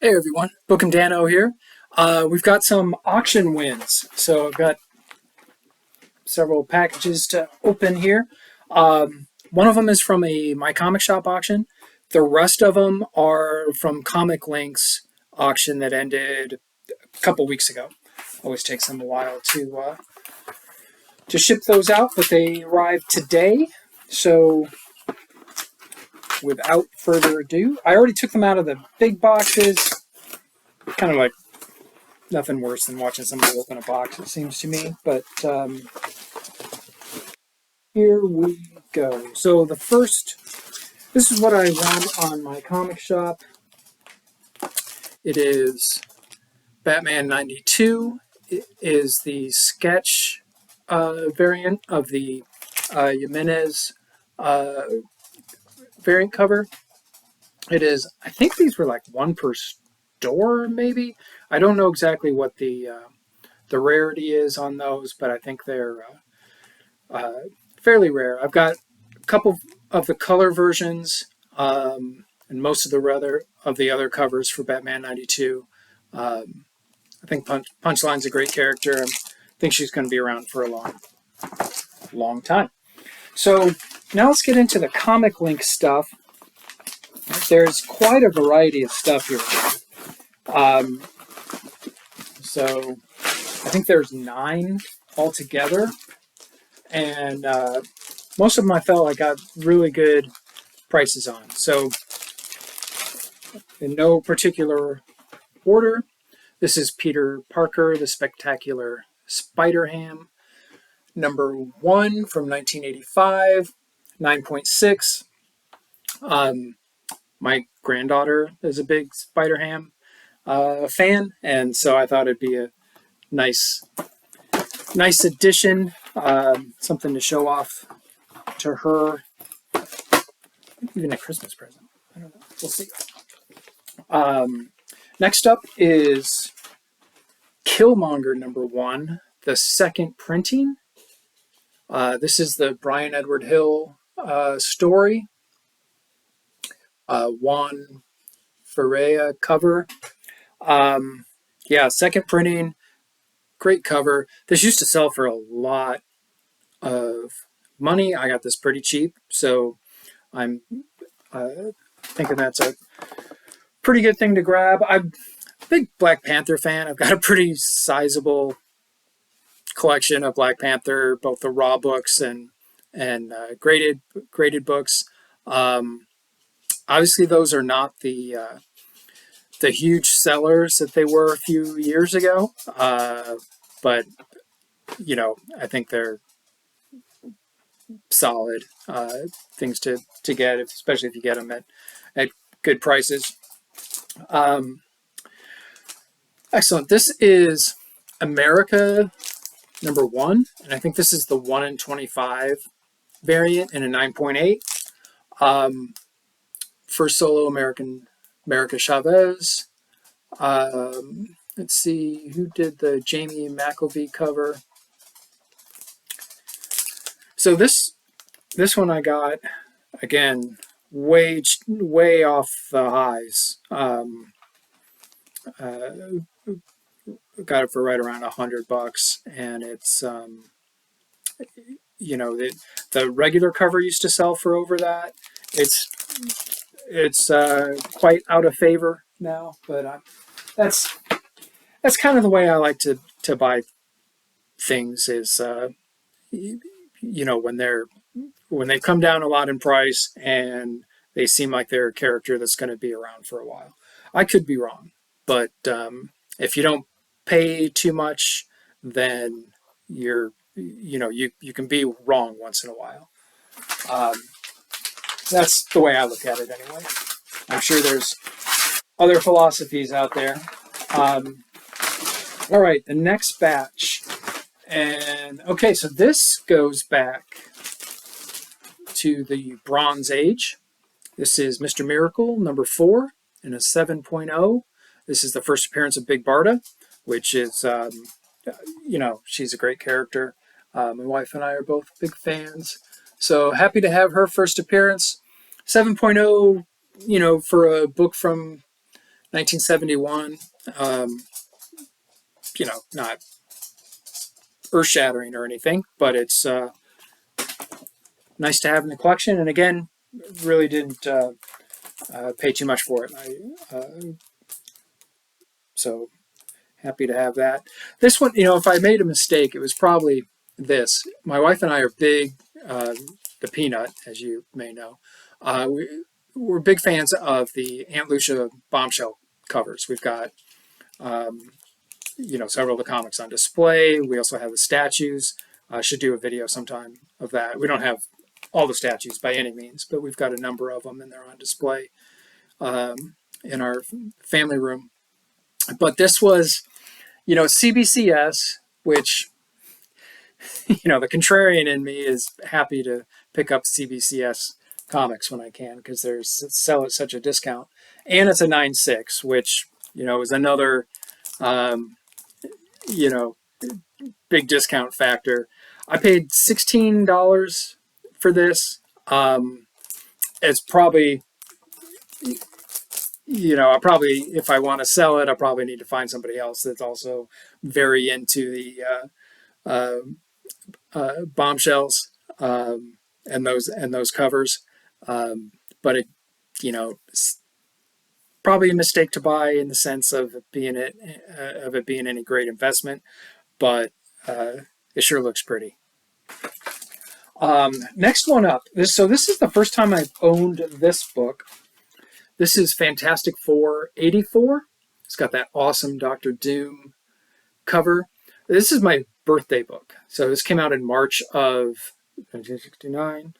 Hey everyone, BookemDano here. We've got some auction wins. So I've got several packages to open here. One of them is from a mycomicshop auction. The rest of them are from Comiclink's auction that ended a couple weeks ago. Always takes them a while to ship those out, but they arrived today. So without further ado, I already took them out of the big boxes. Kind of like nothing worse than watching somebody open a box, it seems to me. But here we go. So the first, this is what I run on my comic shop. It is Batman 92. It is the sketch variant of the Jimenez variant cover. It is, I think these were like one per store, maybe. I don't know exactly what the rarity is on those, but I think they're fairly rare. I've got a couple of the color versions and most of the other covers for Batman 92. I think Punchline's a great character. I think she's going to be around for a long time. So now let's get into the Comiclink stuff. There's quite a variety of stuff here. So I think there's 9 altogether, and most of them I got really good prices on. So in no particular order, this is Peter Parker, the Spectacular SpiderHam, number 1 from 1985, 9.6. My granddaughter is a big SpiderHam fan, and so I thought it'd be a nice addition, something to show off to her, even a Christmas present. I don't know. We'll see. Next up is Killmonger number 1, the second printing. This is the Brian Edward Hill story. Juan Ferreira cover. Yeah, second printing, great cover. This used to sell for a lot of money. I got this pretty cheap, so I'm thinking that's a pretty good thing to grab. I'm a big Black Panther fan. I've got a pretty sizable collection of Black Panther, both the raw books and graded books. Obviously, those are not the huge sellers that they were a few years ago, but I think they're solid things to get, especially if you get them at good prices. Excellent. This is America number 1, and I think this is the 1 in 25 variant in a 9.8. First solo America Chavez. Let's see who did the Jamie McElvey cover. So this one I got, again, way off the highs. Got it for right around $100, and it's the regular cover used to sell for over that. It's quite out of favor now, but that's kind of the way I like to buy things. Is when they come down a lot in price and they seem like they're a character that's going to be around for a while. I could be wrong, but if you don't pay too much, then you can be wrong once in a while. That's the way I look at it anyway. I'm sure there's other philosophies out there. All right, the next batch. And okay, so this goes back to the Bronze Age. This is Mr. Miracle, number 4, in a 7.0. This is the first appearance of Big Barda, which is, she's a great character. My wife and I are both big fans. So happy to have her first appearance. 7.0, for a book from 1971. Not earth-shattering or anything, but it's nice to have in the collection. And again, really didn't pay too much for it. So happy to have that. This one, if I made a mistake, it was probably this. My wife and I are big, the Peanut, as you may know. We're big fans of the Aunt Lucia bombshell covers. We've got, several of the comics on display. We also have the statues. I should do a video sometime of that. We don't have all the statues by any means, but we've got a number of them, and they're on display in our family room. But this was, CBCS, which, the contrarian in me is happy to pick up CBCS comics when I can because they're sell at such a discount. And it's a 9.6, which, is another, big discount factor. I paid $16 for this. It's probably, I probably, if I want to sell it, I probably need to find somebody else that's also very into the bombshells and those covers. But it's probably a mistake to buy in the sense of it being any great investment, but it sure looks pretty. Next one up. This is the first time I've owned this book. This is Fantastic Four 84. It's got that awesome Doctor Doom cover. This is my birthday book. So this came out in March of 1969.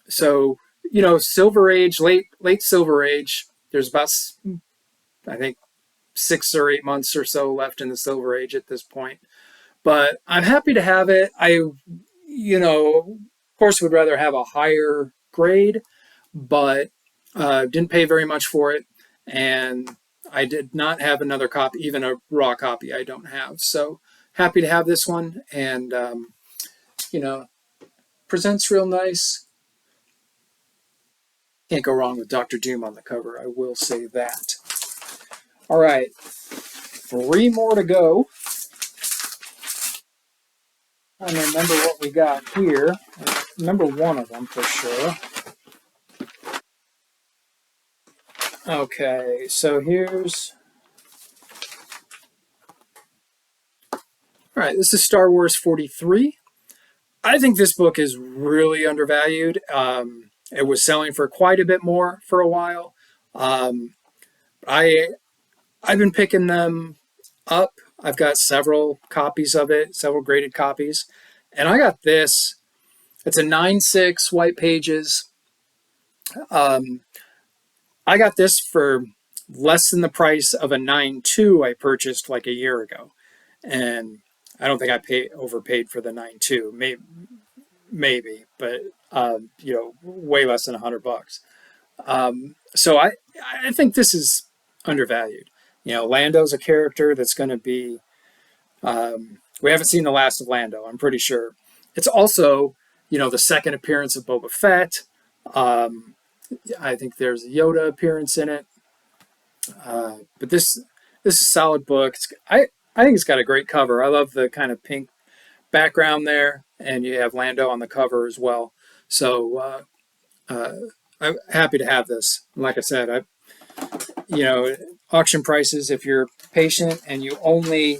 Silver Age, late Silver Age. There's about, I think, 6 or 8 months or so left in the Silver Age at this point. But I'm happy to have it. I, of course, would rather have a higher grade, but didn't pay very much for it. And I did not have another copy, even a raw copy I don't have. So happy to have this one. And, presents real nice. Can't go wrong with Doctor Doom on the cover. I will say that. All right. 3 more to go. I remember what we got here. I remember one of them for sure. Okay, so here's... All right, this is Star Wars 43. I think this book is really undervalued. It was selling for quite a bit more for a while. I've been picking them up. I've got several copies of it, several graded copies. And I got this. It's a 9.6 white pages. I got this for less than the price of a 9.2 I purchased like a year ago. And I don't think I overpaid for the 9.2. Maybe, but way less than $100. So I think this is undervalued. Lando's a character that's going to be. We haven't seen the last of Lando. I'm pretty sure. It's also the second appearance of Boba Fett. I think there's a Yoda appearance in it. But this is a solid book. I think it's got a great cover. I love the kind of pink background there, and you have Lando on the cover as well. So I'm happy to have this. Like I said, auction prices, if you're patient and you only,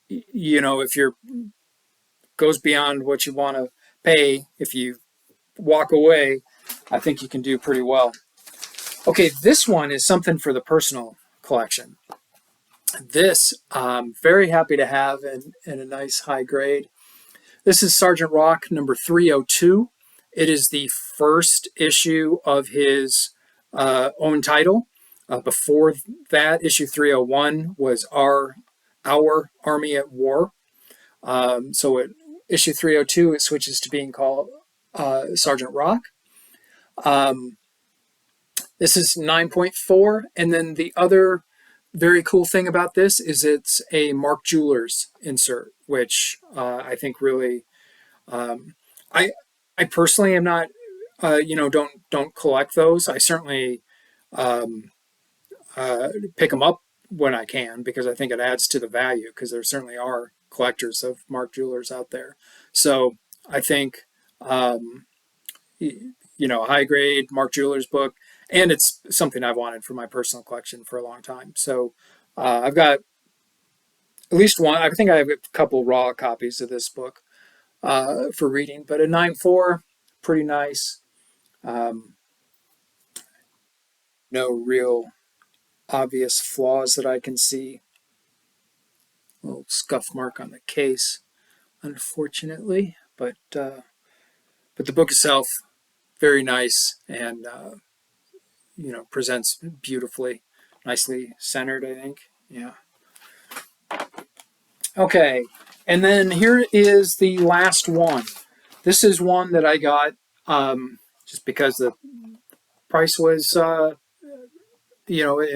if you're goes beyond what you want to pay, if you walk away, I think you can do pretty well. Okay, this one is something for the personal collection. This I'm very happy to have in a nice high grade. This is Sergeant Rock number 302. It is the first issue of his own title. Before that, issue 301 was Our Army at War. So issue 302, it switches to being called Sergeant Rock. This is 9.4, and then the other very cool thing about this is it's a Mark Jewelers insert, which I think really, I personally am not, don't collect those. I certainly pick them up when I can, because I think it adds to the value, because there certainly are collectors of Mark Jewelers out there. So I think, um, a high grade Mark Jewelers book, and it's something I've wanted for my personal collection for a long time. So I've got at least one. I think I have a couple raw copies of this book for reading, but a 9.4, pretty nice. Um, no real obvious flaws that I can see. A little scuff mark on the case, unfortunately, but the book itself very nice, and presents beautifully, nicely centered, I think. Yeah. Okay, and then here is the last one. This is one that I got just because the price was in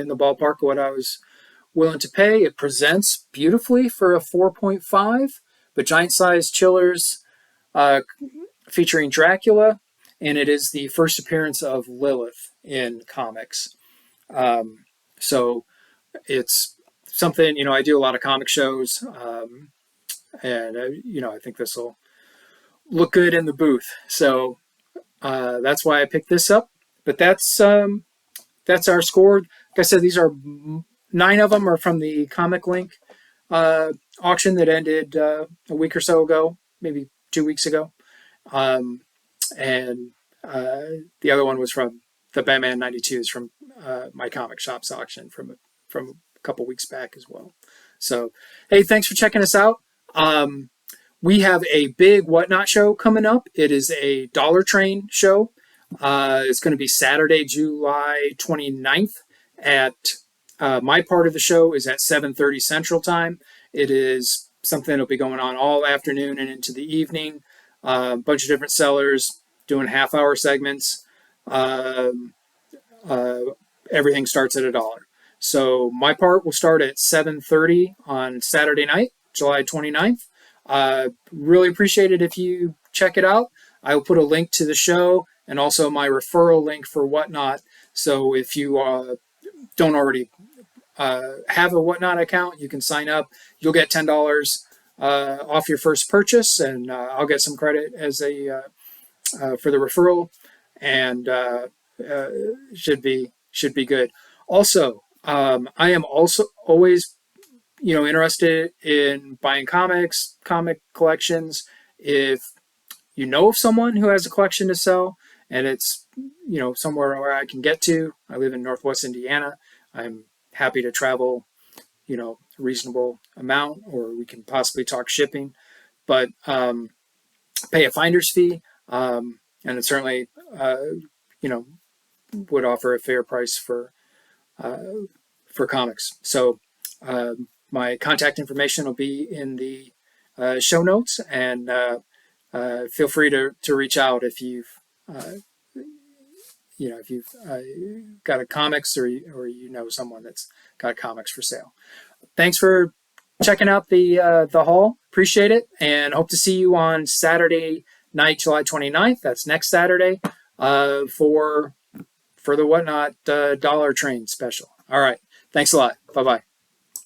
the ballpark of what I was willing to pay. It presents beautifully for a 4.5, but giant size chillers uh, featuring Dracula, and it is the first appearance of Lilith in comics. So it's something, I do a lot of comic shows, and I think this will look good in the booth. So that's why I picked this up. But that's our score. Like I said, these are 9 of them are from the Comiclink auction that ended a week or so ago, maybe 2 weeks ago. And the other one was from the Batman 92s from my comic shop's auction from a couple weeks back as well. So, hey, thanks for checking us out. We have a big Whatnot show coming up. It is a Dollar Train show. It's going to be Saturday, July 29th at my part of the show is at 7:30 Central Time. It is something that'll be going on all afternoon and into the evening. A bunch of different sellers doing half-hour segments. Everything starts at $1. So my part will start at 7:30 on Saturday night, July 29th. Really appreciate it if you check it out. I will put a link to the show and also my referral link for Whatnot. So if you don't already have a Whatnot account, you can sign up. You'll get $10 off your first purchase, and I'll get some credit as a for the referral, and should be good. Also, I am also always interested in buying comic collections. If you know of someone who has a collection to sell, and it's somewhere where I can get to. I live in Northwest Indiana. I'm happy to travel a reasonable amount, or we can possibly talk shipping, but pay a finder's fee, and it certainly would offer a fair price for comics. So my contact information will be in the show notes, and feel free to reach out if you've got a comics, or someone that's got comics for sale. Thanks for checking out the haul. Appreciate it, and hope to see you on Saturday night, July 29th. That's next Saturday for the Whatnot Dollar Train special. All right. Thanks a lot. Bye-bye.